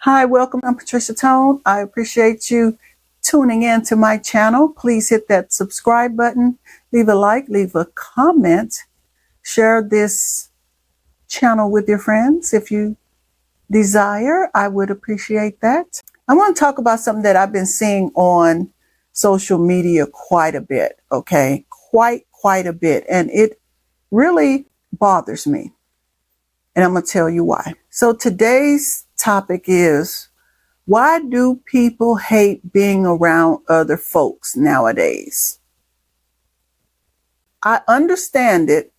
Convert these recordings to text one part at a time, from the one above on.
Hi, welcome. I'm Patricia Tone. I appreciate you tuning in to my channel. Please hit that subscribe button, leave a like, leave a comment, share this channel with your friends if you desire. I would appreciate that. I want to talk about something that I've been seeing on social media quite a bit, okay? Quite a bit. And it really bothers me. And I'm going to tell you why. So today's topic is, why do people hate being around other folks nowadays? I understand it,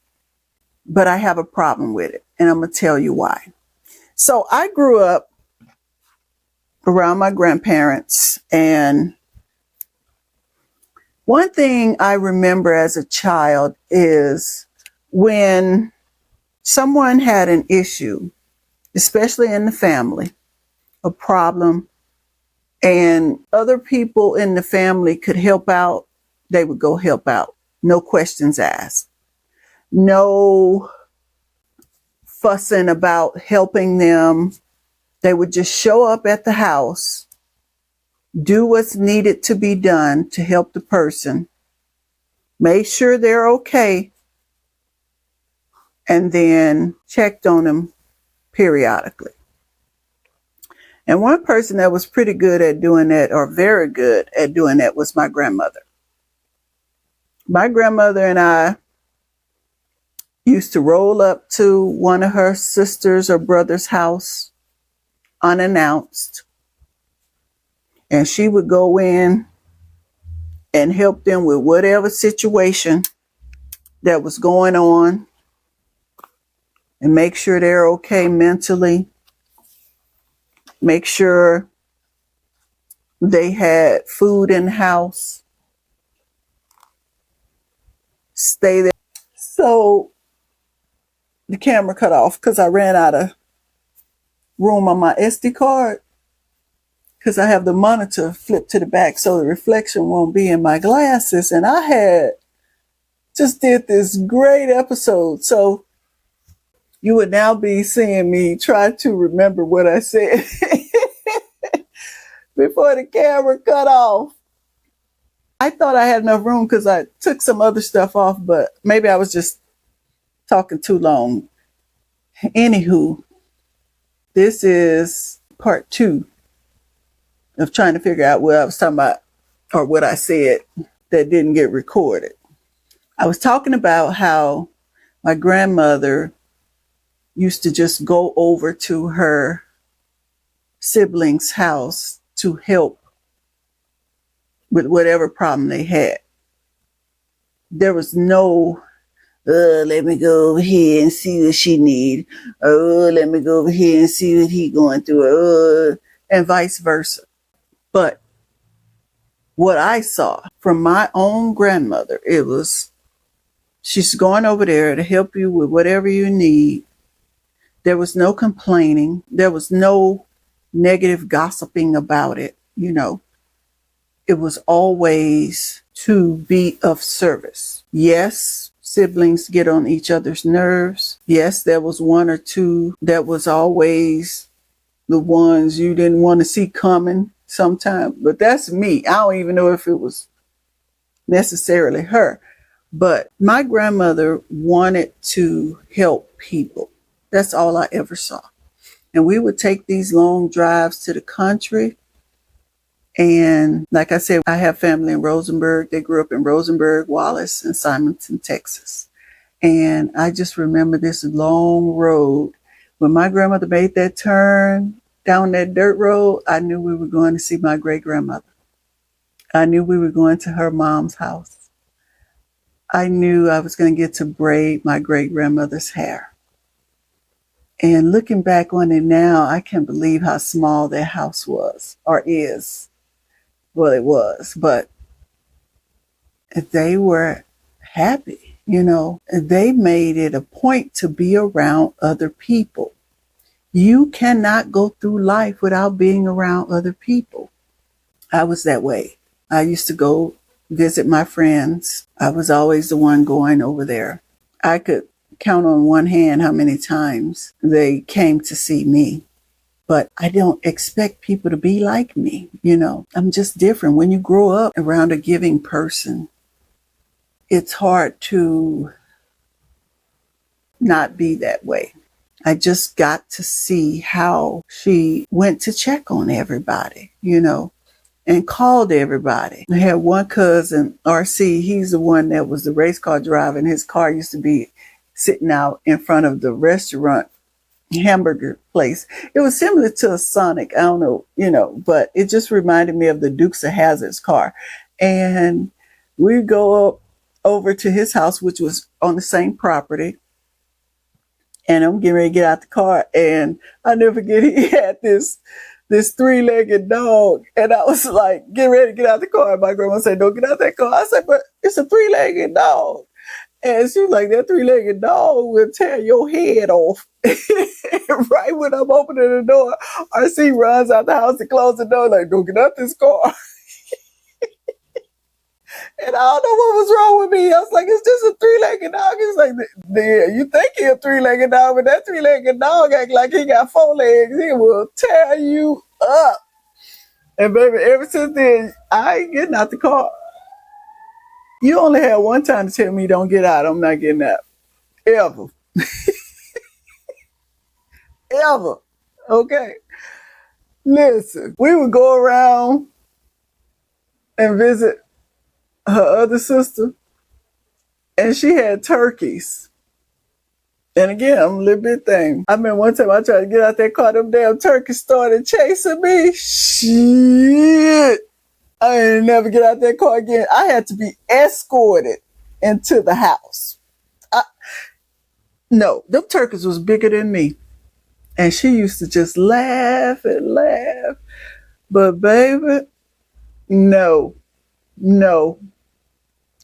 but I have a problem with it. And I'm going to tell you why. So I grew up around my grandparents, and one thing I remember as a child is when someone had an issue, especially in the family, a problem, and other people in the family could help out, they would go help out. No questions asked. No fussing about helping them. They would just show up at the house, do what's needed to be done to help the person, make sure they're okay, and then checked on them periodically. And one person that was pretty good at doing that, or very good at doing that, was my grandmother. My grandmother and I used to roll up to one of her sisters or brother's house unannounced, and she would go in and help them with whatever situation that was going on and make sure they're okay mentally, make sure they had food in the house, stay there. So the camera cut off because I ran out of room on my SD card, because I have the monitor flipped to the back so the reflection won't be in my glasses. And I had just did this great episode. So you would now be seeing me try to remember what I said before the camera cut off. I thought I had enough room because I took some other stuff off, but maybe I was just talking too long. Anywho, this is part 2 of trying to figure out what I was talking about, or what I said that didn't get recorded. I was talking about how my grandmother used to just go over to her siblings' house to help with whatever problem they had. There was no, let me go over here and see what she need. Oh, let me go over here and see what he going through. And vice versa. But what I saw from my own grandmother, it was, she's going over there to help you with whatever you need. There was no complaining. There was no negative gossiping about it. You know, it was always to be of service. Yes, siblings get on each other's nerves. Yes, there was one or two that was always the ones you didn't want to see coming sometimes. But that's me. I don't even know if it was necessarily her. But my grandmother wanted to help people. That's all I ever saw. And we would take these long drives to the country. And like I said, I have family in Rosenberg. They grew up in Rosenberg, Wallace, and Simonton, Texas. And I just remember this long road. When my grandmother made that turn down that dirt road, I knew we were going to see my great-grandmother. I knew we were going to her mom's house. I knew I was going to get to braid my great-grandmother's hair. And looking back on it now, I can't believe how small that house was, or is. Well, it was, but they were happy, you know. They made it a point to be around other people. You cannot go through life without being around other people. I was that way. I used to go visit my friends. I was always the one going over there. I could count on one hand how many times they came to see me. but I don't expect people to be like me. I'm just different. When you grow up around a giving person, it's hard to not be that way. I just got to see how she went to check on everybody, and called everybody. I had one cousin, RC, he's the one that was the race car driver, and his car used to be sitting out in front of the restaurant hamburger place. It was similar to a Sonic, I don't know, but it just reminded me of the Dukes of Hazzard's car. And we go up over to his house, which was on the same property. And I'm getting ready to get out the car, and I never forget, he had this three-legged dog, and I was like, get ready to get out the car. And my grandma said, don't get out that car. I said, but it's a three-legged dog. And she was like, that three-legged dog will tear your head off. Right when I'm opening the door, RC runs out the house to close the door, like, don't get out this car. And I don't know what was wrong with me. I was like, it's just a three-legged dog. He's like, yeah, you think he's a three-legged dog, but that three-legged dog act like he got four legs. He will tear you up. And baby, ever since then, I ain't getting out the car. You only had one time to tell me don't get out. I'm not getting out. Ever. Ever. Okay. Listen, we would go around and visit her other sister, and she had turkeys. And again, I'm a little bit thing. I remember one time I tried to get out that car, them damn turkeys started chasing me. Shit. I ain't never get out that car again. I had to be escorted into the house. No, them turkeys was bigger than me. And she used to just laugh and laugh. But baby, no.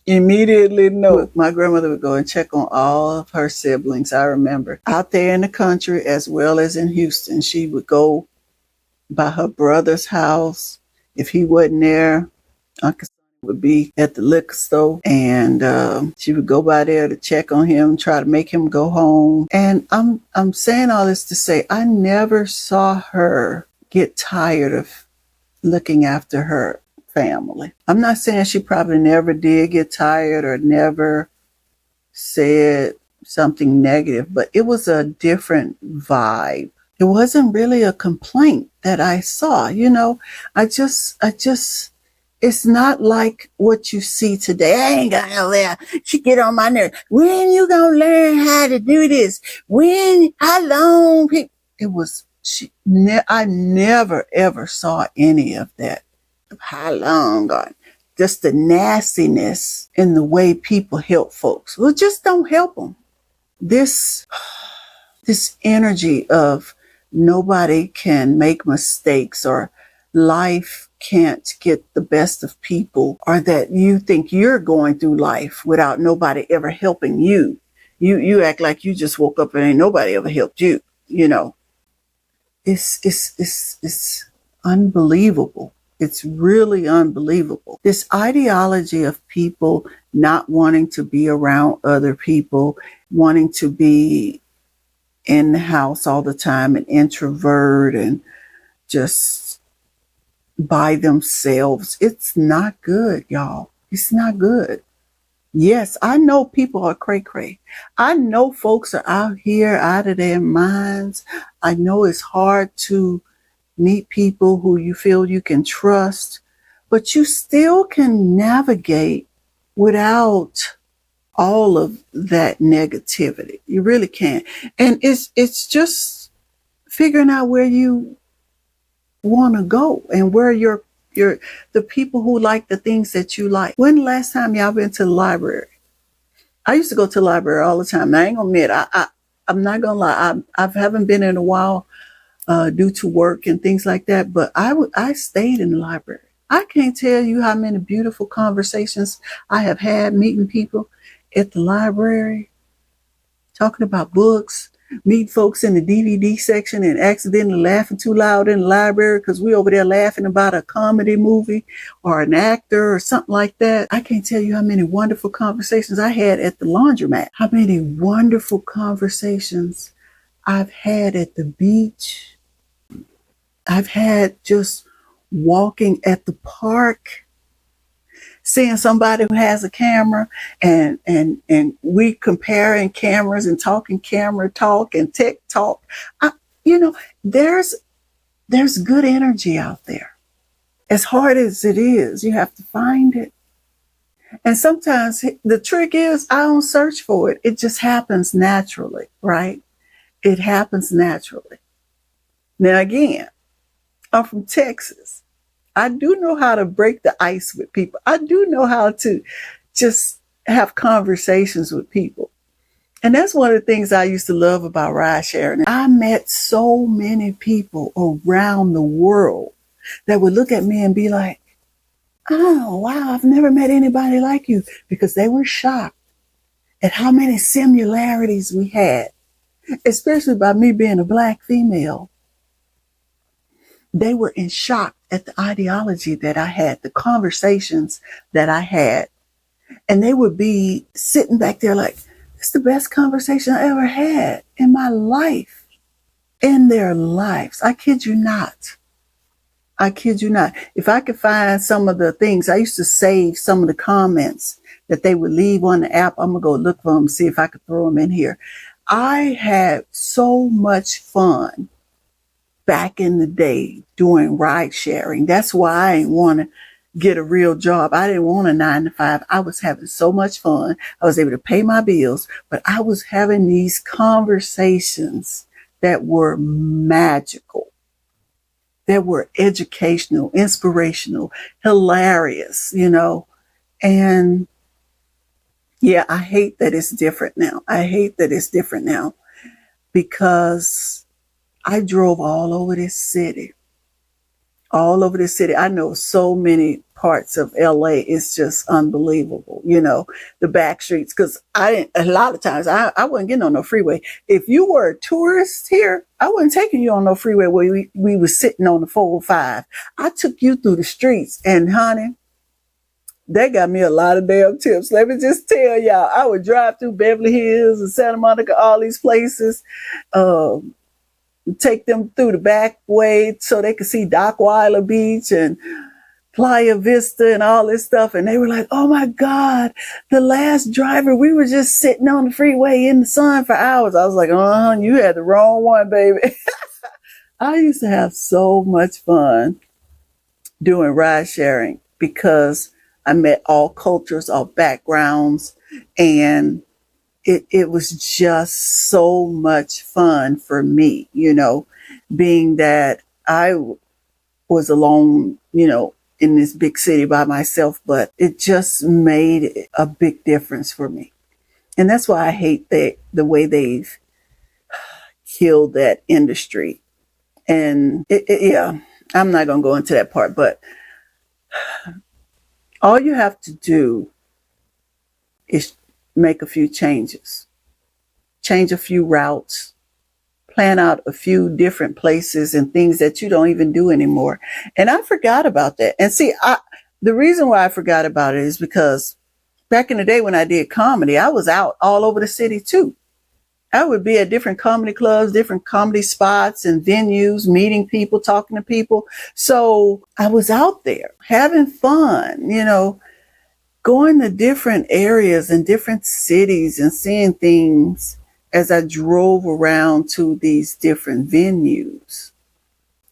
Immediately, no. My grandmother would go and check on all of her siblings. I remember out there in the country as well as in Houston, she would go by her brother's house. If he wasn't there, Uncle would be at the liquor store, and she would go by there to check on him, try to make him go home. And I'm saying all this to say I never saw her get tired of looking after her family. I'm not saying she probably never did get tired or never said something negative, but it was a different vibe. It wasn't really a complaint that I saw, I just, it's not like what you see today. I ain't got no there. She get on my nerves. When you gonna learn how to do this? How long? It was, I never ever saw any of that. How long, God? Just the nastiness in the way people help folks. Well, just don't help them. This energy of nobody can make mistakes, or life can't get the best of people, or that you think you're going through life without nobody ever helping you. You act like you just woke up and ain't nobody ever helped you. It's unbelievable. It's really unbelievable. This ideology of people not wanting to be around other people, wanting to be in the house all the time, an introvert and just by themselves. It's not good, y'all. It's not good. Yes, I know people are cray-cray. I know folks are out here out of their minds. I know it's hard to meet people who you feel you can trust, but you still can navigate without all of that negativity. You really can. And it's just figuring out where you want to go and where the people who like the things that you like. When the last time y'all been to the library? I used to go to the library all the time. Now, I ain't gonna admit, I'm not gonna lie, I haven't been in a while due to work and things like that, but I stayed in the library. I can't tell you how many beautiful conversations I have had meeting people at the library, talking about books, meet folks in the DVD section and accidentally laughing too loud in the library because we over there laughing about a comedy movie or an actor or something like that. I can't tell you how many wonderful conversations I had at the laundromat, how many wonderful conversations I've had at the beach. I've had just walking at the park, seeing somebody who has a camera and we comparing cameras and talking camera talk and tech talk. I, you know, there's good energy out there. As hard as it is, you have to find it. And sometimes the trick is I don't search for it. It just happens naturally, right? It happens naturally. Now again, I'm from Texas. I do know how to break the ice with people. I do know how to just have conversations with people. And that's one of the things I used to love about ride sharing. I met so many people around the world that would look at me and be like, oh, wow, I've never met anybody like you, because they were shocked at how many similarities we had, especially by me being a Black female. They were in shock at the ideology that I had, the conversations that I had. And they would be sitting back there like, it's the best conversation I ever had in my life, in their lives. I kid you not. I kid you not. If I could find some of the things, I used to save some of the comments that they would leave on the app. I'm going to go look for them, see if I could throw them in here. I had so much fun back in the day doing ride sharing. That's why I didn't want to get a real job. I didn't want a 9-to-5. I was having so much fun. I was able to pay my bills, but I was having these conversations that were magical, that were educational, inspirational, hilarious, and yeah, I hate that it's different now. I hate that it's different now because I drove all over this city. All over the city. I know so many parts of LA. It's just unbelievable, the back streets. Because a lot of times I wasn't getting on no freeway. If you were a tourist here, I wasn't taking you on no freeway where we were sitting on the 405. I took you through the streets, and honey, they got me a lot of damn tips. Let me just tell y'all, I would drive through Beverly Hills and Santa Monica, all these places, take them through the back way so they could see Dockweiler Beach and Playa Vista and all this stuff. And they were like, oh my God, the last driver, we were just sitting on the freeway in the sun for hours. I was like, you had the wrong one, baby. I used to have so much fun doing ride sharing because I met all cultures, all backgrounds, and it was just so much fun for me, being that I was alone, in this big city by myself, but it just made a big difference for me. And that's why I hate the way they've killed that industry. And yeah, I'm not going to go into that part, but all you have to do is make a few changes, change a few routes, plan out a few different places and things that you don't even do anymore. And I forgot about that. And see, the reason why I forgot about it is because back in the day when I did comedy, I was out all over the city too. I would be at different comedy clubs, different comedy spots and venues, meeting people, talking to people. So I was out there having fun, going to different areas and different cities and seeing things as I drove around to these different venues.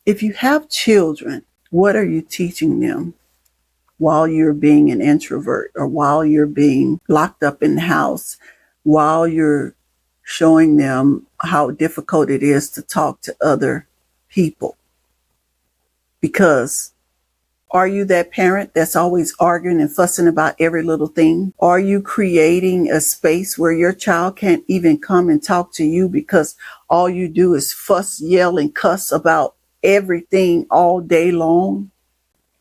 If you have children, what are you teaching them while you're being an introvert or while you're being locked up in the house, while you're showing them how difficult it is to talk to other people? Because are you that parent that's always arguing and fussing about every little thing? Are you creating a space where your child can't even come and talk to you because all you do is fuss, yell, and cuss about everything all day long?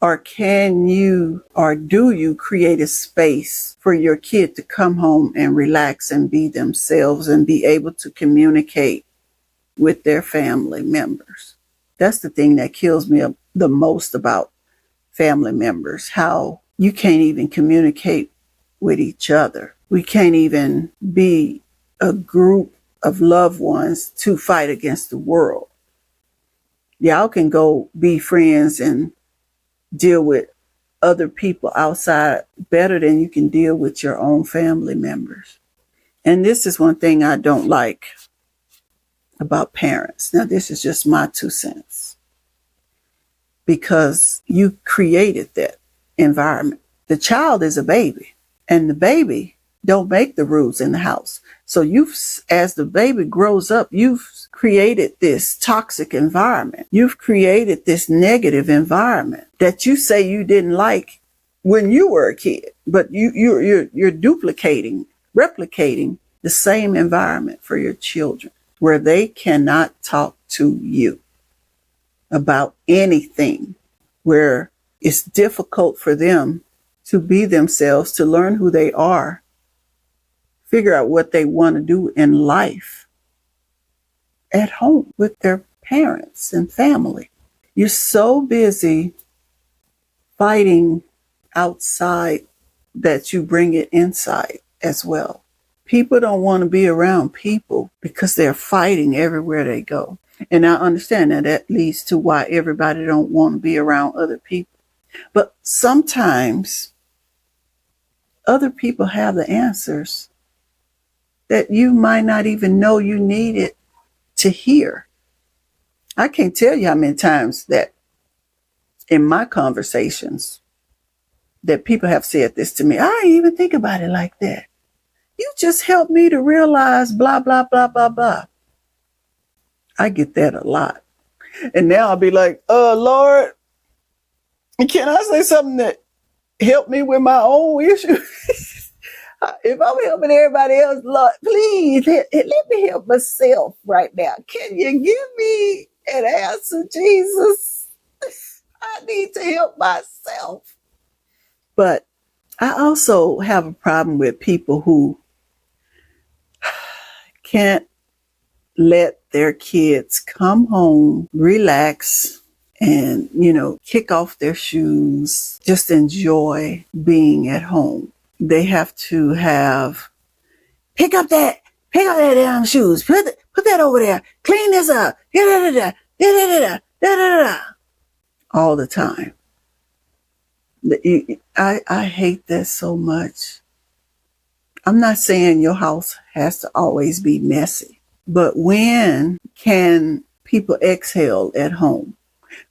Or do you create a space for your kid to come home and relax and be themselves and be able to communicate with their family members? That's the thing that kills me the most about family members, how you can't even communicate with each other. We can't even be a group of loved ones to fight against the world. Y'all can go be friends and deal with other people outside better than you can deal with your own family members. And this is one thing I don't like about parents. Now, this is just my 2 cents, because you created that environment. The child is a baby, and the baby don't make the rules in the house. So as the baby grows up, you've created this toxic environment. You've created this negative environment that you say you didn't like when you were a kid, but you're replicating the same environment for your children, where they cannot talk to you about anything, where it's difficult for them to be themselves, to learn who they are, figure out what they want to do in life at home with their parents and family. You're so busy fighting outside that you bring it inside as well. People don't want to be around people because they're fighting everywhere they go. And I understand that leads to why everybody don't want to be around other people. But sometimes other people have the answers that you might not even know you needed to hear. I can't tell you how many times that in my conversations that people have said this to me. I didn't even think about it like that. You just helped me to realize blah, blah, blah, blah, blah. I get that a lot. And now I'll be like, Lord, can I say something that helped me with my own issues? If I'm helping everybody else, Lord, please let me help myself right now. Can you give me an answer, Jesus? I need to help myself. But I also have a problem with people who can't let their kids come home, relax, and, kick off their shoes, just enjoy being at home. They have to pick up that damn shoes, put that over there, clean this up, all the time. I hate that so much. I'm not saying your house has to always be messy, but when can people exhale at home?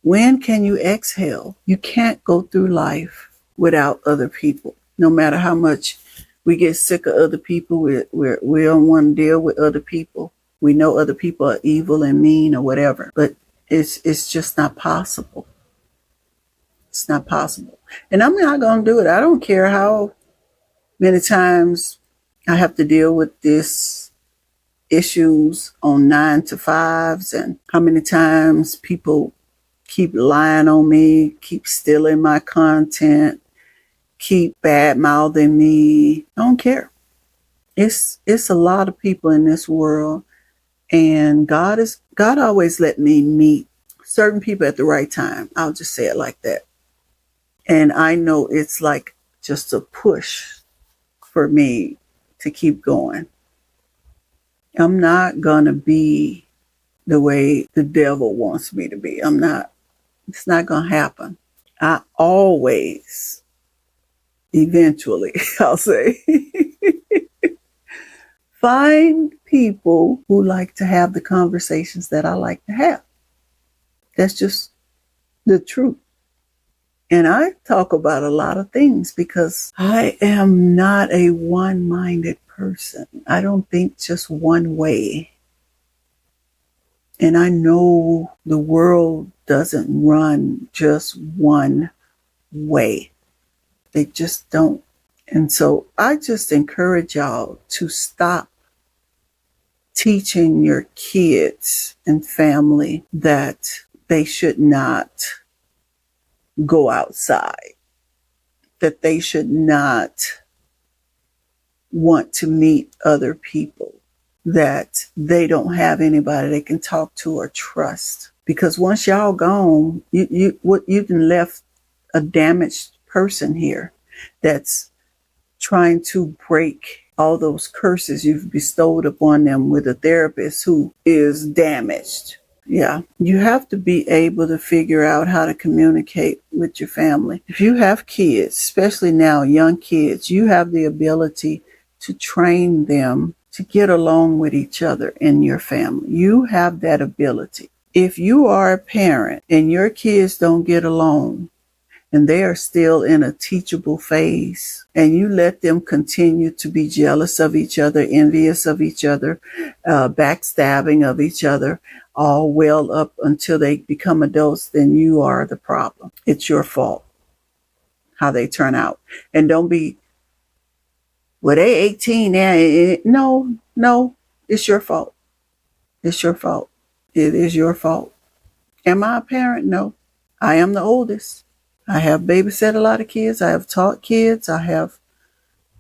When can you exhale? You can't go through life without other people. No matter how much we get sick of other people, we don't want to deal with other people. We know other people are evil and mean or whatever, but it's just not possible. It's not possible. And I'm not going to do it. I don't care how many times I have to deal with this issues on 9 to 5s, and how many times people keep lying on me, keep stealing my content, keep bad mouthing me. I don't care. It's a lot of people in this world, and God always let me meet certain people at the right time. I'll just say it like that. And I know it's like just a push for me to keep going. I'm not gonna be the way the devil wants me to be. I'm not. It's not gonna happen. I always, eventually, I'll say, find people who like to have the conversations that I like to have. That's just the truth. And I talk about a lot of things because I am not a one-minded person. I don't think just one way. And I know the world doesn't run just one way. They just don't. And so I just encourage y'all to stop teaching your kids and family that they should not go outside, that they should not want to meet other people, that they don't have anybody they can talk to or trust. Because once y'all gone, you done left a damaged person here that's trying to break all those curses you've bestowed upon them with a therapist who is damaged. Yeah, you have to be able to figure out how to communicate with your family. If you have kids, especially now, young kids, you have the ability to train them to get along with each other in your family. You have that ability. If you are a parent and your kids don't get along, and they are still in a teachable phase, and you let them continue to be jealous of each other, envious of each other, backstabbing of each other, all well up until they become adults, then you are the problem. It's your fault how they turn out. And don't be, well, they 18 now. No, it's your fault. It's your fault. It is your fault. Am I a parent? No. I am the oldest. I have babysat a lot of kids. I have taught kids. I have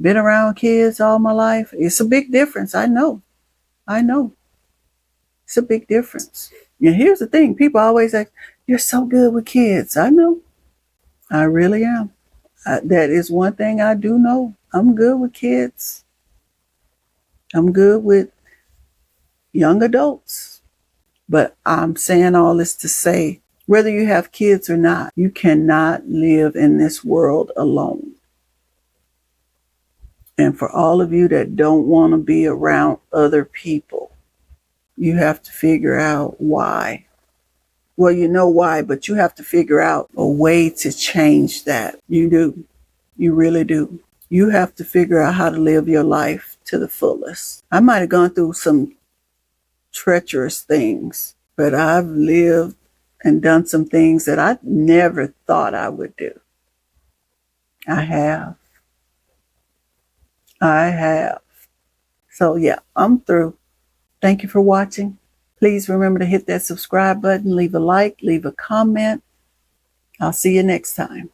been around kids all my life. It's a big difference. I know. It's a big difference. And here's the thing. People always ask, you're so good with kids. I know. I really am. That is one thing I do know. I'm good with kids. I'm good with young adults. But I'm saying all this to say, whether you have kids or not, you cannot live in this world alone. And for all of you that don't want to be around other people, you have to figure out why. Well, you know why, but you have to figure out a way to change that. You do. You really do. You have to figure out how to live your life to the fullest. I might have gone through some treacherous things, but I've lived and done some things that I never thought I would do. I have. So yeah, I'm through. Thank you for watching. Please remember to hit that subscribe button, leave a like, leave a comment. I'll see you next time.